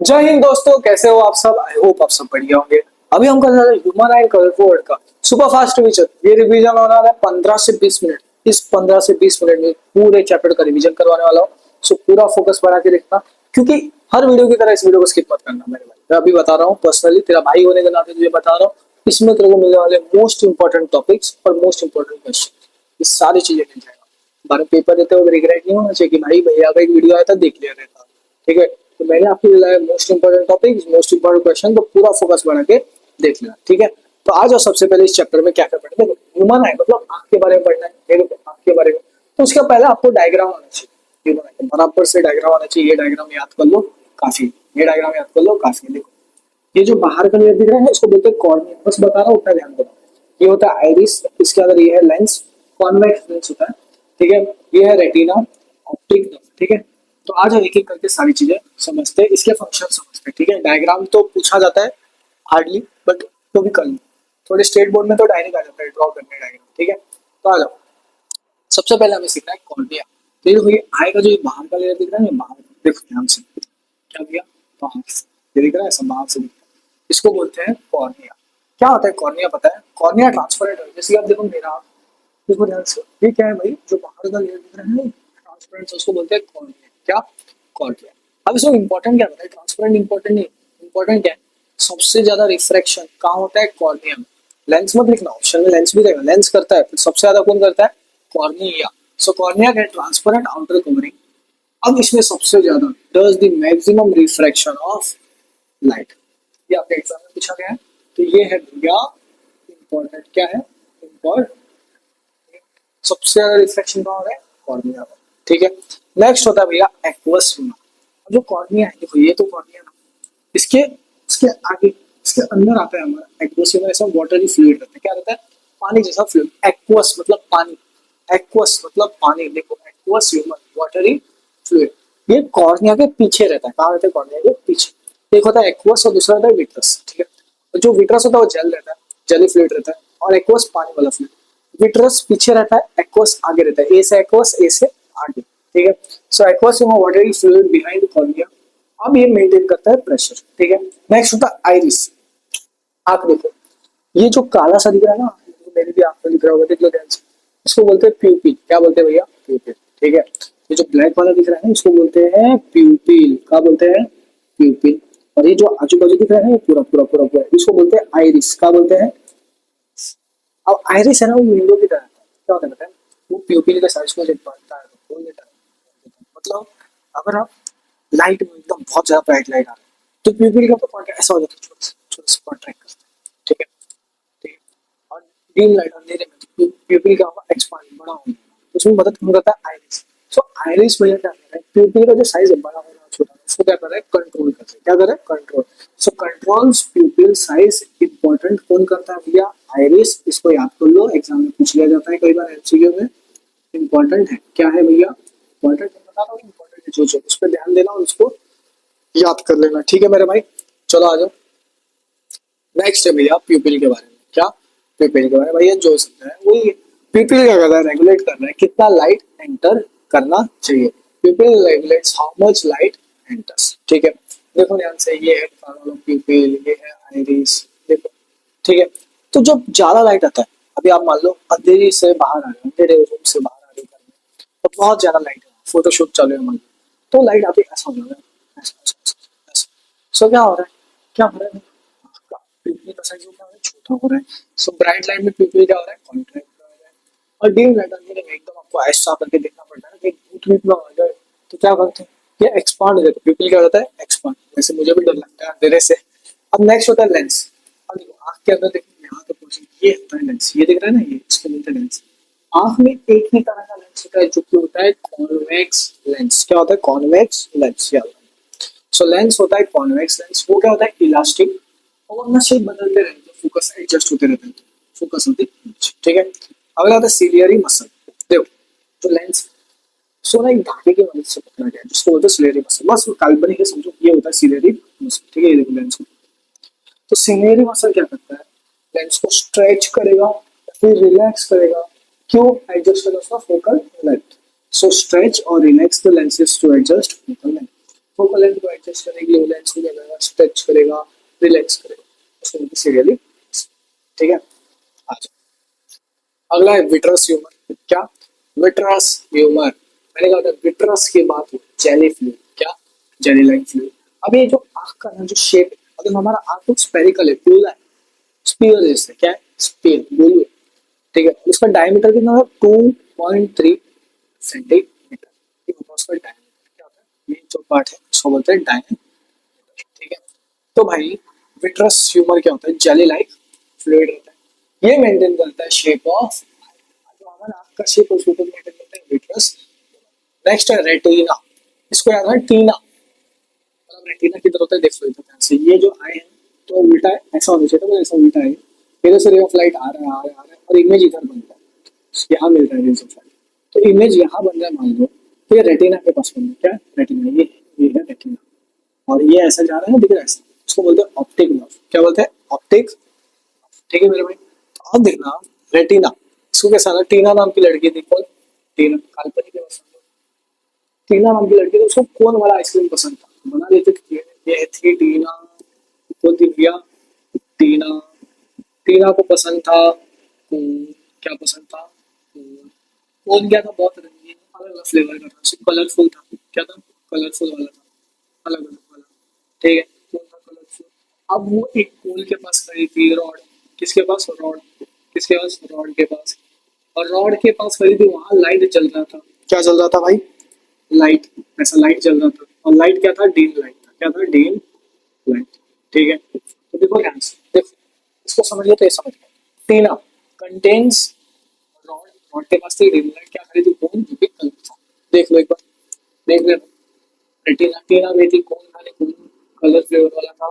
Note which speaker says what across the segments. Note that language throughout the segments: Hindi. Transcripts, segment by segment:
Speaker 1: जय हिंद दोस्तों, कैसे हो आप सब। आई होप आप सब बढ़िया होंगे। अभी हम कर रहे हैं ह्यूमन एंड कलरफुल वर्ड का सुपर फास्ट रिवीजन। ये रिवीजन होने वाला है 15 से 20 मिनट। इस 15 से 20 मिनट में पूरे चैप्टर का रिवीजन करवाने वाला हूँ। सो पूरा फोकस बढ़ा के देखना, क्योंकि हर वीडियो की तरह इस वीडियो को स्किप मत करना मेरे भाई। मैं अभी बता रहा हूँ, पर्सनली तेरा भाई होने के नाते तुझे बता रहा हूँ। इसमें तेरे को मिलने वाले मोस्ट इंपॉर्टेंट टॉपिक्स और मोस्ट इंपॉर्टेंट क्वेश्चन, ये सारी चीजें मिल जाएगा। बारह पेपर देते हुए रिग्रेट नहीं होना चाहिए कि भाई भैया का एक वीडियो आया था देख लिया रहता। ठीक है, तो मैंने आपके लिए लाया most important topic, most important question, तो पूरा फोकस बढ़ा के देख लेना। ठीक है, तो आ जाओ सबसे पहले इस चैप्टर में क्या क्या पढ़ना है। देखो, ह्यूमन है मतलब आंख के बारे में पढ़ना है। देखो आंख के बारे में, तो उसके पहले आपको डायग्राम आना चाहिए। ह्यूमन है बराबर से डायग्राम आना चाहिए। ये डायग्राम याद कर लो काफी, ये डायग्राम याद कर लो काफी। देखो, ये जो बाहर का लेयर दिख रहा है इसको बोलते हैं कॉर्निया। बस बता रहा हूँ, उतना ध्यान देना। ये होता है आइरिस, इसके अंदर ये है लेंस, कॉन्वेक्स लेंस होता है। ठीक है, ये है रेटिना, ऑप्टिक नर्व। ठीक है, तो आज हम एक एक करके सारी चीजें समझते हैं, इसके फंक्शन समझते हैं। ठीक है, डायग्राम तो पूछा जाता है हार्डली, बट तो भी कर लो। थोड़े स्टेट बोर्ड में तो डायरेक्ट आ जाता है ड्रॉ करने डायग्राम। ठीक है, तो आ जाओ। सबसे पहले हमें सीखना है कॉर्निया। तो ये देखो, ये आई का जो ये बाहर का लेयर दिख रहा है ना, बाहर देखो ध्यान से, क्या दिया बाहर से, ये दिख रहा है सब बाहर से दिख रहा है। इसको बोलते हैं कॉर्निया। क्या होता है कॉर्निया पता है? कॉर्निया ट्रांसपेरेंट है। जैसे कि आप देखो मेरा, देखो ध्यान से, ये क्या है भाई, जो बाहर का लेयर दिख रहा है ना ट्रांसपेरेंट, उसको बोलते हैं कॉर्निया। क्या? कॉर्निया। अब इसमें इंपॉर्टेंट क्या होता है? ट्रांसपेरेंट इंपॉर्टेंट नहीं, इंपॉर्टेंट क्या है? सबसे ज्यादा रिफ्रैक्शन कहाँ होता है? कॉर्निया में। लेंस मत लिखना, ऑप्शन में लेंस भी देगा, लेंस करता है, फिर सबसे ज्यादा कौन करता है? कॉर्निया। सो कॉर्निया का ट्रांसपेरेंट आउटर कवरिंग। अब इसमें सबसे ज्यादा does the maximum refraction of light, ये आपके एग्जाम में पूछा गया है। तो ये है भैया इंपॉर्टेंट। क्या है इंपॉर्टेंट? सबसे ज्यादा रिफ्लेक्शन कहाँ हो रहा है? कॉर्निया में। ठीक है, नेक्स्ट होता है भैया एक्वस ह्यूमर। जो कॉर्निया है, देखो ये तो कॉर्निया ना, इसके इसके आगे, इसके अंदर आता है हमारा एक्वस ह्यूमर। ऐसा वाटरी फ्लूइड रहता है। क्या रहता है? पानी जैसा फ्लूइड। एक्वस मतलब पानी, एक्वस मतलब पानी। देखो एक्वस ह्यूमर वाटरी फ्लूइड, ये कॉर्निया के पीछे रहता है। कहाँ रहता है? कॉर्निया के पीछे। एक होता है एक्वस और दूसरा होता है विट्रस। ठीक है, तो जो विट्रस होता है वो जेल रहता है, जेली फ्लूइड रहता है, और एक्वस पानी वाला फ्लूइड। विट्रस पीछे रहता है, एक्वस आगे रहता है। ए से एक्वस, ए से आगे। ठीक है, so aqueous watery fluid behind cornea. अब ये मेंटेन करता है प्रेशर। ठीक है, नेक्स्ट होता है आइरिस। आंख देखो, ये जो काला सा दिख रहा है ना, मेरे भी आंख में दिख रहा होगा, देख लो ध्यान से। इसको बोलते हैं प्यूपिल। क्या बोलते हैं भैया? प्यूपिल। ठीक है, ये जो ब्लैक वाला दिख रहा है ना, इसको बोलते हैं प्यूपिल। क्या बोलते हैं? प्यूपिल। और ये जो आजू बाजू दिख रहा है ना, ये पूरा पूरा पूरा पूरा, इसको बोलते हैं आइरिस। क्या बोलते हैं? अब आइरिस है ना, वो विंडो की तरह है। क्या होता है पता है? वो प्यूपिल के साइज को जब बढ़ता है तो खोल देता है। मतलब अगर आप लाइट में एकदम बहुत ज्यादा ब्राइट लाइट आ रहा है, तो प्यूपिल का पॉइंट ऐसा हो जाता है, छोटा सा कॉन्ट्रैक्ट करता है। ठीक है, ठीक है, और डीम लाइट अंधेरे में तो प्यूपिल का होगा एक्सपांड, बड़ा होगा, तो उसमें मदद कौन करता है? आइरिस। सो आइरिस भैया क्या कर रहा है? प्यूपिल का जो साइज है बड़ा होना छोटा होना, उसको क्या कर रहा है? कंट्रोल कर रहा है। क्या कर रहा है? कंट्रोल। सो कंट्रोल्स प्यूपिल साइज। इंपॉर्टेंट कौन करता है भैया? आइरिस। इसको याद कर लो, एग्जाम में पूछ लिया जाता है कई बार एमसीक्यू में। इंपॉर्टेंट है। क्या है भैया? इंपॉर्टेंट है, बता रहा हूँ इंपॉर्टेंट है। जो उस पर ध्यान देना और उसको याद कर लेना। ठीक है मेरे भाई, चलो आ जाओ। नेक्स्ट है भैया प्यूपिल के बारे में। क्या? प्यूपिल के बारे में भैया जो समझा है वही। प्यूपिल क्या कर रहा है? रेगुलेट कर रहा है कितना लाइट एंटर करना चाहिए। प्यूपिल regulates how much light enters. ठीक है, देखो ध्यान से, ये है प्यूपिल, ये है आइरिस। देखो, ठीक है, तो जब ज्यादा लाइट आता है, अभी आप मान लो अंधेरी से बाहर आ रहे हो, अंधेरे रूम से बाहर आ रही है, तो बहुत ज्यादा लाइट है, फोटोशूट चालू है मान लो, तो लाइट आती ऐसा हो रहा है, ऐसा। सो क्या हो रहा है? क्या हो रहा है? प्यूपिल का साइज क्या हो रहा है? छोटा हो रहा है। सो ब्राइट लाइट में प्यूपिल क्या हो रहा है? कॉन्ट्रैक्ट हो रहा है। और डीम लाइट अंधेरे में एकदम आपको ऐसा करके देखना पड़ता है ना, कि भूत भूत ना हो जाए, तो क्या करते हैं? ये एक्सपांड हो जाता है। प्यूपिल क्या होता है? एक्सपांड। वैसे मुझे भी डर लगता है अंधेरे से। अब नेक्स्ट होता है लेंस। अब देखो आंख के अंदर, देखो यहाँ तो पहुंचे, ये होता है लेंस। ये दिख रहा है ना, ये इसको बोलते हैं लेंस। आंख में एक ही तरह का लेंस होता है, जो कि होता है कॉन्वेक्स लेंस। क्या होता है? Convex lens. याद रखना। सो लेंस होता है कॉन्वेक्स लेंस। वो क्या होता है? इलास्टिक, और अपना शेप बदलते रहते हैं, फोकस एडजस्ट होते रहते हैं, फोकस होती है। ठीक है, अगला आता है सिलियरी मसल। देखो, जो लेंस सोना एक धागे की मदद से पकड़ा गया है, जिसको बोलते हैं सिलियरी मसल। बस काल्पनिक है, समझो ये होता है सिलियरी मसल। ठीक है, ये देखो लेंस को। तो सिलियरी मसल क्या करता है? लेंस को स्ट्रेच करेगा या फिर रिलैक्स करेगा। क्यों? एडजस्ट करना उसका फोकल लेंथ। सो स्ट्रेच और relax the lenses to adjust focal length. Focal length को एडजस्ट करेगी, लेंस को क्या स्ट्रेच करेगा, रिलैक्स करेगा, उसको बोलते हैं सीरियली। ठीक है। अच्छा, अगला है विट्रस ह्यूमर। क्या? विट्रस ह्यूमर, मैंने कहा था विट्रस की बात, जेली फ्लूइड। क्या? Jelly like fluid. अब ये जो आंख का ना जो शेप है, अगर हमारा आंख तो स्पेरिकल है, गोला है, स्पीयर जैसे, क्या है? स्पीयर, गोल है। ठीक है, उसका डायमीटर कितना है? 2.3 सेंटीमीटर। ठीक है, उसका डायमीटर क्या होता है? ये जो पार्ट है उसको बोलते हैं डायमीटर। ठीक है। तो भाई विट्रस ह्यूमर क्या होता है? जेली लाइक फ्लूइड होता है, ये मेंटेन करता है शेप ऑफ, जो हमारा आंख का शेप है उसको मेंटेन करता है विट्रस। नेक्स्ट है रेटिना, इसको याद है टीना, मतलब रेटिना किधर होता है देख लो इधर ध्यान से, ये जो आई है तो उल्टा है, ऐसा होना चाहिए था, ऐसा उल्टा है, इधर से रे ऑफ लाइट आ रहा है, आ रहा है, आ रहा है, और इमेज इधर बन रहा है, यहाँ मिल रहा है रेज ऑफ लाइट, तो इमेज यहाँ बन रहा है मान लो, तो ये रेटिना के पास बन रहा है। क्या? रेटिना, ये है रेटिना, और ये ऐसा जा रहा है, दिख रहा है ऐसा, उसको बोलते हैं ऑप्टिक नर्व। क्या बोलते हैं? ऑप्टिक। ठीक है मेरे भाई। तो अब देखना, रेटिना, इसको कैसा ना, टीना नाम की लड़की थी, कौन? टीना, काल्पनिक है बस। टीना नाम की लड़की थी, उसको कौन वाला आइसक्रीम पसंद था? बना देते थे, ये थी टीना, कौन थी भैया? टीना। टीना को पसंद था, क्या पसंद था? कौन क्या था? बहुत रंगीन अलग अलग फ्लेवर का था, कलरफुल था। क्या था? कलरफुल वाला था, अलग अलग वाला। ठीक है, कौन था कलरफुल? अब वो एक पोल के पास खड़ी थी, रॉड, किसके पास? रॉड, किसके पास? रॉड के पास, और रॉड के पास खड़ी थी, वहां लाइट जल रहा था। क्या चल रहा था भाई? लाइट, ऐसा लाइट चल रहा था, और लाइट क्या था? डीम लाइट था। क्या था? Dim light. ठीक है, तो देखो ध्यान से, देखो इसको समझिए तो ये समझ गए। टीना कंटेन्स रॉड, रॉड के पास थी डीम लाइट, क्या खड़ी थी? कौन? जो कि कलर था। देख लो एक बार, देख ले, रेटिना, टीना गई थी, कौन था? कौन कलर फ्लेवर वाला था,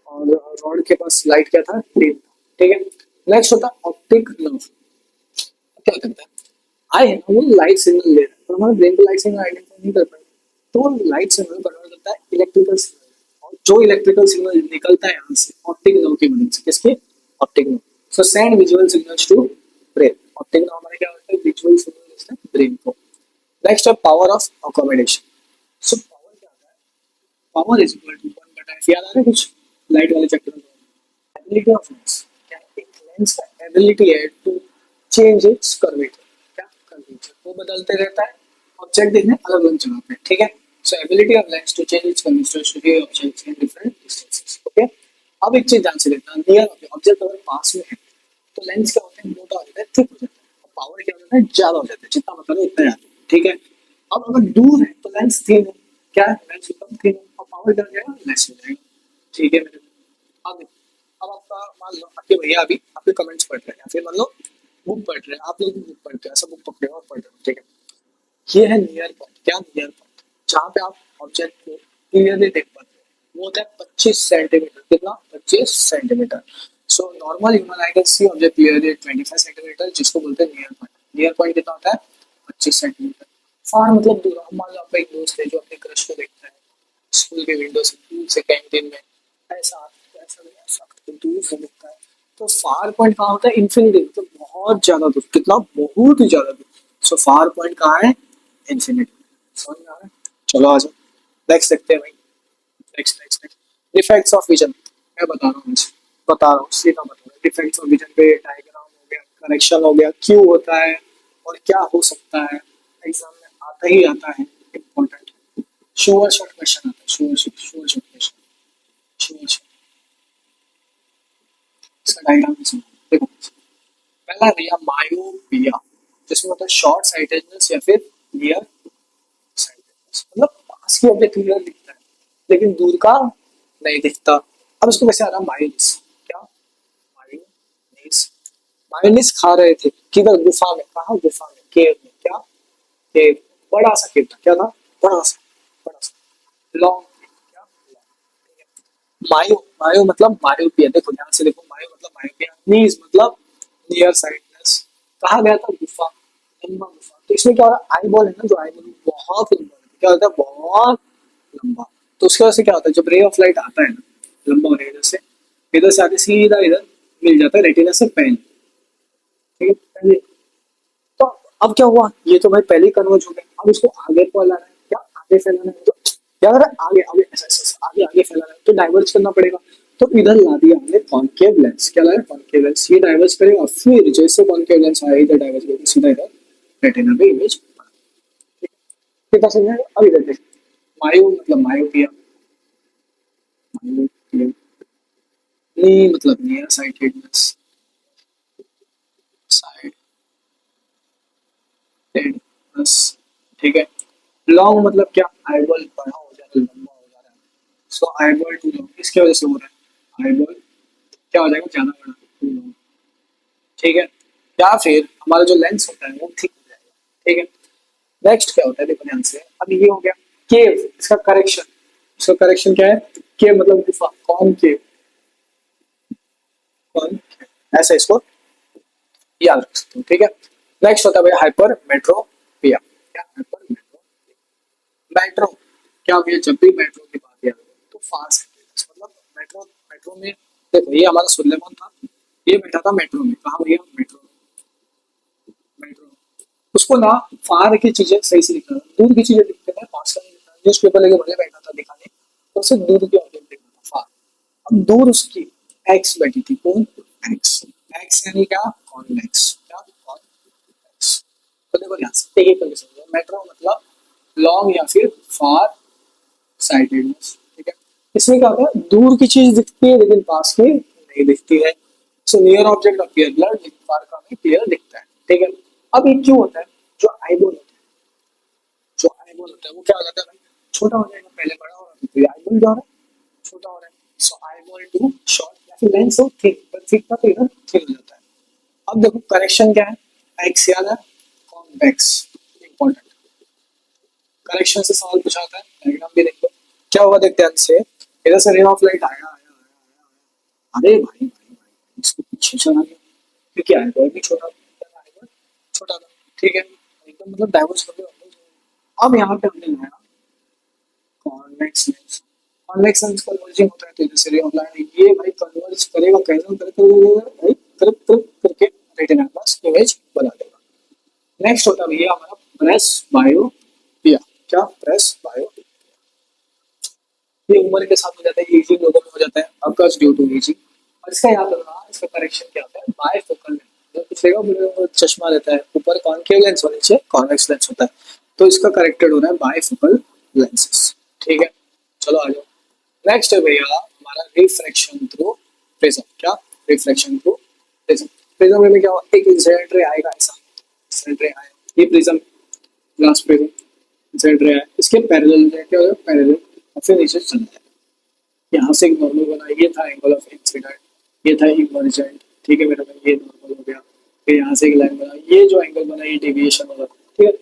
Speaker 1: और रॉड के पास लाइट क्या था? डीम था। ठीक है। नेक्स्ट होता है ऑप्टिक नर्व। क्या करता है? आई है ना, वो लाइट सिग्नल ले रहा है, तो हमारे ब्रेन को लाइट सिग्नल आइडेंटिफाई नहीं कर पाएगा, तो वो लाइट सिग्नल कन्वर्ट करता है इलेक्ट्रिकल सिग्नल, और जो इलेक्ट्रिकल सिग्नल निकलता है यहाँ से ऑप्टिक नर्व की मदद से, किसके? Optic nerve. So send visual signals to brain. Optic nerve हमारे क्या होता है? विजुअल सिग्नल देता है ब्रेन को। नेक्स्ट है power of accommodation. So power क्या होता है? Power is equal to 1/f, याद आ रहा है कुछ लाइट वाले चैप्टर में? एबिलिटी ऑफ लेंस, क्या है? एक लेंस का एबिलिटी है टू चेंज इट्स कर्वेचर। क्या? कर्वेचर वो बदलते रहता है, ऑब्जेक्ट देखने अलग अलग जगह पे। ठीक है, so ability of lens to change its curvature to view objects in different distances. Okay, अब एक चीज ध्यान से देखना, नियर ऑब्जेक्ट अगर पास में है तो लेंस क्या होता है? मोटा हो जाता है, थिक हो जाता है, पावर क्या हो जाता है? ज्यादा हो जाता है, जितना मतलब उतना ज्यादा। ठीक है, अब अगर दूर है तो लेंस थिन है, क्या है? लेंस एकदम थिन है, और पावर क्या हो जाएगा? लेस हो जाएगा। ठीक है मेरे, अब अब आपका मान लो आपके भैया अभी आपके कमेंट्स पढ़ रहे हैं, या फिर मान लो बुक पढ़ रहे हैं, आप लोग भी बुक पढ़ते हैं, ऐसा बुक पकड़े हो और पढ़ रहे हो। ठीक है, ये है नियर पॉइंट। क्या? नियर पॉइंट, जहाँ पे आप ऑब्जेक्ट को क्लियरली देख पाते हो, वो होता है 25 सेंटीमीटर। कितना? 25 centimetre. So normal human I can see object clearly 25 centimetre, जिसको बोलते हैं नियर पॉइंट। नियर पॉइंट कितना होता है? 25 सेंटीमीटर। फार मतलब दूर। अब मान लो आपका एक दोस्त है जो अपने क्रश को देखता है स्कूल के विंडो से, दूर से कैंटीन में, ऐसा ऐसा नहीं, ऐसा करके दूर से दिखता है, तो फार पॉइंट कहाँ होता है? इन्फिनिटी, मतलब बहुत ज्यादा दूर। कितना? बहुत ही ज्यादा दूर। सो फार पॉइंट कहाँ है? इन्फिनिटी। समझ में आ रहा है? चलो आ जाओ, नेक्स्ट देखते हैं भाई। Next next next defects of vision, मैं बता रहा हूँ मुझे, बता रहा हूँ सीधा बता रहा हूँ। डिफेक्ट्स ऑफ विजन पे डायग्राम हो गया, करेक्शन हो गया, क्यों होता है और क्या हो सकता है, एग्जाम में आता ही आता है, इम्पोर्टेंट। श्योर शॉर्ट क्वेश्चन आता है, sure short question, sure short. इसका डायग्राम भी सुनो, देखो। पहला भैया मायोपिया, जिसमें होता है शॉर्ट साइटेडनेस या फिर नियर साइटेडनेस, मतलब पास की ऑब्जेक्ट क्लियर दिखता है लेकिन दूर का नहीं दिखता। अब इसको कैसे आ रहा? मायोनिस। क्या? मायोनिस। मायोनिस खा रहे थे किधर? गुफा में। कहा? गुफा में, केव में। क्या? केव, बड़ा सा केव था। क्या था? बड़ा सा लॉन्ग। क्या? मायो, मायो मतलब मायोपिया, देखो ध्यान से देखो, मायो मतलब मायोपिया, नीज मतलब नियर साइडनेस। कहा गया था? गुफा, लंबा गुफा। तो इसमें क्या हो रहा है? आई बॉल है ना, जो आई बॉल बहुत लंबा होता है। क्या होता है? बहुत लंबा। तो उसकी वजह से क्या होता है? जब रे ऑफ लाइट आता है ना, लंबा होने की वजह से इधर से आके सीधा इधर मिल जाता है रेटिना से पहले। ठीक है, पहले। तो अब क्या हुआ? ये तो भाई पहले ही कन्वर्ज हो गया, अब इसको आगे को लाना है। क्या? आगे फैलाना है, तो क्या कर रहा है, आगे आगे ऐसा ऐसा आगे आगे फैला रहा है, तो डाइवर्ज करना पड़ेगा। तो इधर ला दिया हमने कॉन्केव लेंस, क्या लाया कॉन्केव लेंस, ये डाइवर्ज करेगा, फिर जैसे कॉन्केव लेंस आया इधर डाइवर्ज करेगा, सीधा इधर रेटिना पे इमेज। कितना समझ में आया? अब इधर देख, मायो मतलब मायोपिया, मायोपिया नहीं मतलब नियर साइटेडनेस, साइटेडनेस, ठीक है। लॉन्ग मतलब क्या, आईबॉल बड़ा हो जा रहा है, लंबा हो जा रहा है, सो आईबॉल टू लॉन्ग, इसके वजह से हो रहा है आईबॉल क्या हो जाएगा, ज्यादा बड़ा टू लॉन्ग, ठीक है। या फिर हमारा जो लेंस होता है वो थिक हो जाएगा, ठीक है। नेक्स्ट क्या होता है देखो ध्यान से, अब ये हो गया केव, इसका करेक्शन, इसका करेक्शन क्या है, केव मतलब गुफा, कौन केव, कौन, ऐसा इसको याद रख सकते हो, ठीक है। नेक्स्ट होता है भाई हाइपर मेट्रोपिया, क्या हाइपर मेट्रो, मेट्रो क्या भैया, जब भी मेट्रो की बात याद हो तो फास्ट है, मतलब मेट्रो, मेट्रो में देखो ये हमारा सुलेमान था, ये बैठा था मेट्रो में, कहा भैया मेट्रो, मेट्रो, उसको ना फार की चीजें सही से दिखा, दूर की चीजें दिखते हैं, पास का नहीं दिखता, न्यूज पेपर लेके भले बैठा था दिखाने, तो उसे दूर की ऑब्जेक्ट दिखा था फार। अब दूर उसकी एक्स बैठी थी, कौन, एक्स, एक्स यानी क्या, कॉन्वेक्स, क्या कॉन्वेक्स। तो देखो ध्यान से एक एक करके समझो, मेट्रो मतलब लॉन्ग या फिर फार साइटेडनेस, ठीक है। इसमें क्या होता है, दूर की चीज दिखती है लेकिन पास की नहीं दिखती है, so near object appear blur, far का हमें क्लियर दिखता है, ठीक है। अब ये क्यों होता है, जो आईबॉल होता है, जो आईबॉल होता है वो क्या हो जाता है भाई, छोटा हो जाएगा, पहले बड़ा हो रहा था, तो ये आईबॉल क्या हो रहा है, छोटा हो रहा है, सो आईबॉल टू शॉर्ट, या फिर लेंस हो थिक, पर थिक का तो इधर थिक हो जाता है। अब देखो करेक्शन क्या है, एक्स याद है, कॉन्वेक्स, इंपॉर्टेंट, करेक्शन से सवाल पूछा होता है, डायग्राम भी देखो क्या होगा, देखते हैं से, इधर से रे ऑफ लाइट आया आया आया, अरे भाई भाई भाई इसको पीछे चला गया, क्योंकि आईबॉल भी छोटा था, आईबॉल छोटा था, ठीक है, एकदम मतलब डाइवर्स कर दिया। अब यहाँ पे हमने लाया convex lens, convex lens converging होता है, तो इधर से रे ऑफ लाइट ये भाई कन्वर्ज करेगा, कैसे करेगा भाई, करक करक करके रेटिना के पास इमेज बना देगा। नेक्स्ट होता है भैया हमारा प्रेस बायोपिया, क्या प्रेस बायो, ये उम्र के साथ हो जाता है, एजिंग लोगों में हो जाता है, अकर्स ड्यू टू एजिंग। और इसका याद रखना, इसका करेक्शन क्या होता है, बायफोकल लेंस, जो पूछेगा बोले चश्मा रहता है, ऊपर कॉन्केव लेंस और नीचे कॉन्वेक्स लेंस होता है, तो इसका करेक्टेड हो रहा है बायफोकल लेंसेस, ठीक है। चलो आ जाओ, नेक्स्ट है भैया हमारा रिफ्रैक्शन थ्रू प्रिज्म, क्या रिफ्रैक्शन थ्रू प्रिज्म, प्रिज्म में क्या होगा, एक इंसिडेंट रे आएगा ऐसा, इंसिडेंट रे आएगा, ये prism, glass prism, incident ray है, इसके पैरेलल क्या होगा, पैरेलल, और फिर नीचे चल जाएगा, यहाँ से एक नॉर्मल बना, ये था एंगल ऑफ इंसिडेंट, ये था इमर्जेंट, ठीक है मेरा भाई, ये नॉर्मल हो गया, फिर यहाँ से एक लाइन बना, ये जो एंगल बना ये डेविएशन होगा, ठीक है।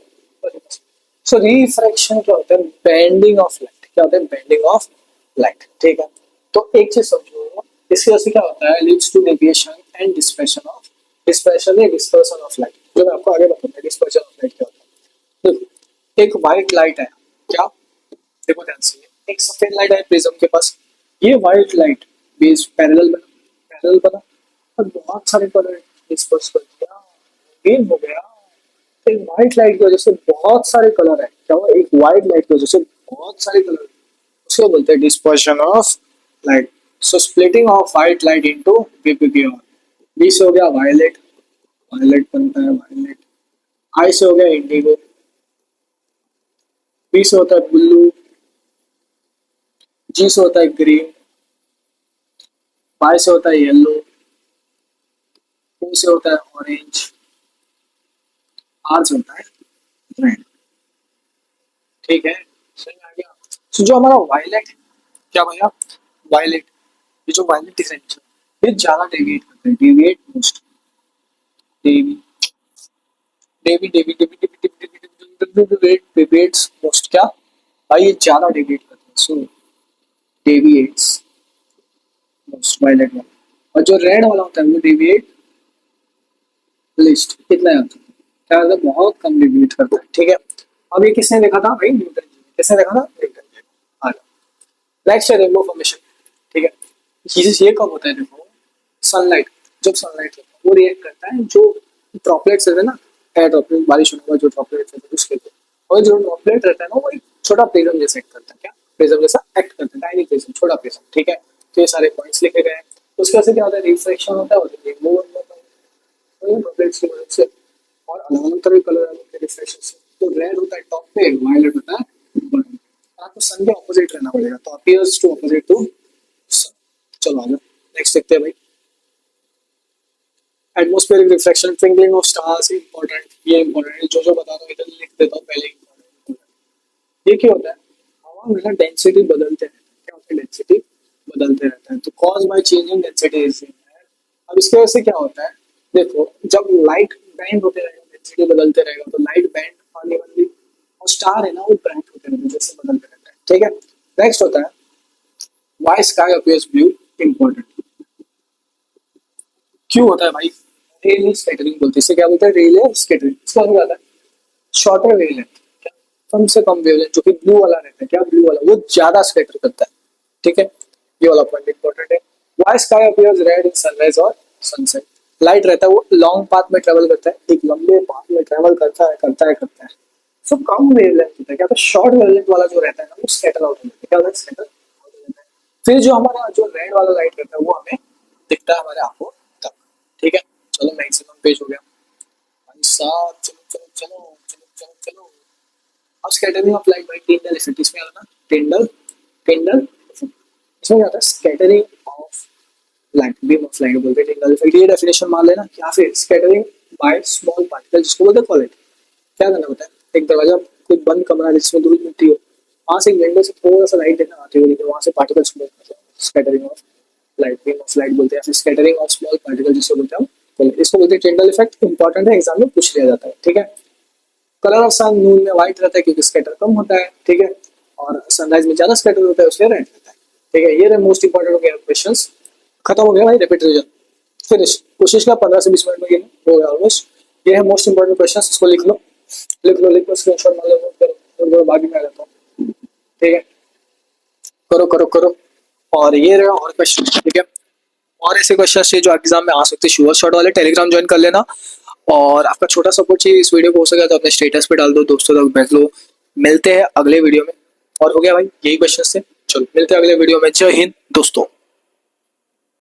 Speaker 1: सो रिफ्रैक्शन क्या होता है, बेंडिंग ऑफ लाइट, क्या होता है, बेंडिंग ऑफ लाइट, ठीक है। तो एक चीज समझो, इसकी वजह से क्या होता है, leads to deviation and dispersion of, dispersion या डिस्पर्सन ऑफ लाइट, जो मैं आपको आगे बताऊंगा डिस्पर्शन ऑफ लाइट क्या होता है। देखो एक व्हाइट लाइट है, क्या, देखो ध्यान से, एक सफेद लाइट है प्रिज्म के पास, ये व्हाइट लाइट बेस पैरेलल बना, पैरेलल बना, और बहुत सारे कलर डिस्पर्स कर दिया, ग्रीन हो गया, एक व्हाइट लाइट की वजह से बहुत सारे कलर है, क्या हुआ, एक व्हाइट लाइट की वजह से बहुत सारे कलर, उसको बोलते हैं dispersion of light. So splitting of white light into पीपीपीआर, बी से हो गया वायलेट, वायलेट बनता है वायलेट, आई से हो गया इंडिगो, बी से होता है ब्लू, जी से होता है ग्रीन, वाई से होता है येलो, ओ से होता है ऑरेंज, आर से होता है रेड, ठीक है, समझ में आ गया। तो जो हमारा वायलेट, क्या भैया, वायलेट, ये जो वायलेट दिख रहा है ये ज्यादा डेविएट करता है, डेविएट मोस्ट, डेवी डेवी डेवी डेवी डेवी डेवी डेविएट्स मोस्ट, क्या भाई ये ज्यादा डेविएट करता है, सो डेविएट्स मोस्ट वायलेट वाला, और जो रेड वाला होता है वो डेविएट लिस्ट, कितना याद है, क्या होता है, बहुत कम डेविएट करता है, ठीक है। अब ये किसने देखा था भाई, न्यूटन जी ने, किसने देखा था, न्यूटन जी ने। आ जाओ नेक्स्ट है रेनबो फॉर्मेशन, ठीक है। ये कब होता है, देखो सनलाइट, जब सनलाइट होता है वो रिएक्ट करता है, जो ड्रॉपलेट्स रहते हैं ना, एयर ड्रॉपलेट, बारिश होने के बाद जो ड्रॉपलेट्स रहते हैं उसके, और जो ड्रॉपलेट रहता है ना वो एक छोटा प्रिज्म जैसे act करता है, क्या प्रिज्म जैसा एक्ट करता है, टाइनी प्रिज्म, छोटा प्रिज्म, ठीक है। तो ये सारे पॉइंट्स लिखे गए हैं। उसके वजह से क्या होता है, रिफ्रैक्शन होता है और रिमूव होता है बबल्स की मदद से, और अलग अलग तरह के कलर होते हैं रिफ्रैक्शन से। तो रेड होता है टॉप पे, वायलेट होता है बॉटम पे। आपको सन के ऑपोजिट रहना पड़ेगा, तो अपीयर्स टू ऑपोजिट टू सन। चलो आ जाओ, नेक्स्ट देखते हैं भाई। Atmospheric reflection, twinkling of stars important, ये इंपॉर्टेंट है, जो बता दो इधर लिख देता हूँ पहले important। ये क्या होता है, हवा में ना डेंसिटी बदलते रहते हैं, क्या होता है डेंसिटी बदलते रहता है, तो cause by changing density is. अब इसके वजह से क्या होता है, देखो जब लाइट बैंड होते रहेगा, डेंसिटी बदलते रहेगा, तो लाइट बैंड अनइवनली, और स्टार है ना वो ब्राइट होते रहते हैं, जैसे बदलते रहता है, ठीक है। नेक्स्ट होता है why sky appears blue, important. क्यों होता है भाई, रेले स्कैटरिंग बोलते हैं इसे, क्या बोलते हैं, रेले स्कैटरिंग। इसका मतलब क्या होता है, शॉर्टर वेवलेंथ, क्या कम से कम वेवलेंथ, जो कि ब्लू वाला रहता है, क्या ब्लू वाला वो ज्यादा स्कैटर करता है, ठीक है। ये वाला पॉइंट इंपॉर्टेंट है। Why sky appears red in sunrise और सनसेट, लाइट रहता है वो लॉन्ग पाथ में ट्रेवल करता है, एक लंबे पाथ में ट्रेवल करता है। सो कम वेवलेंथ होता है, क्या होता है, शॉर्ट वेवलेंथ वाला जो रहता है ना वो स्कैटर आउट हो जाता है, क्या होता है, स्कैटर आउट हो जाता है। फिर जो हमारा जो रेड वाला लाइट रहता है वो हमें दिखता है हमारे आंखों तक, ठीक है। चलो मैक्सिमम पेज हो गया भाई साहब, चलो चलो चलो चलो चलो चलो। अब scattering of light by Tyndall effect, इसमें आता ना टिंडल टिंडल इफेक्ट। इसमें क्या होता है, scattering of light, beam of light बोलते हैं टिंडल इफेक्ट, ये डेफिनेशन मान लेना। या फिर स्कैटरिंग बाय स्मॉल पार्टिकल, जिसको बोलते हैं कॉलेट। क्या करना होता है, एक दरवाजा, कोई बंद कमरा है जिसमें धूल मिट्टी हो, वहां से एक विंडो से थोड़ा सा लाइट देना आती है, वहां से पार्टिकल्स को scattering of light, beam of light बोलते हैं, फिर स्कैटरिंग ऑफ स्मॉल पार्टिकल जिसको बोलते हैं इसको बोलते हैं टिंडल इफेक्ट। इंपॉर्टेंट है, एग्जाम में पूछ लिया जाता है, ठीक है। कलर ऑफ सन नून में व्हाइट रहता है क्योंकि स्कैटर कम होता है, ठीक है, और सनराइज में ज्यादा स्कैटर होता है उसलिए रेड रहता है, ठीक है। ये रहे मोस्ट इंपॉर्टेंट हो गया क्वेश्चंस, खत्म हो गया भाई, रैपिड रिवीजन फिनिश। कोशिश का 15 से 20 मिनट में ये हो गया ऑलमोस्ट। ये है मोस्ट इंपॉर्टेंट क्वेश्चंस, इसको लिख लो स्क्रीनशॉट मार लो, नोट करो, बाकी मैं आ जाता हूँ, ठीक है। करो। और ये रहा और क्वेश्चन, ठीक है। और ऐसे क्वेश्चन चाहिए जो एग्जाम में आ सकते हैं, श्योर शॉट वाले टेलीग्राम ज्वाइन कर लेना। और आपका छोटा सपोर्ट चाहिए इस वीडियो को, हो सके तो अपने स्टेटस पे डाल दो, दोस्तों तक भेज लो। मिलते हैं अगले वीडियो में, और हो गया भाई यही क्वेश्चन से। चलो मिलते हैं अगले वीडियो में, जय हिंद दोस्तों।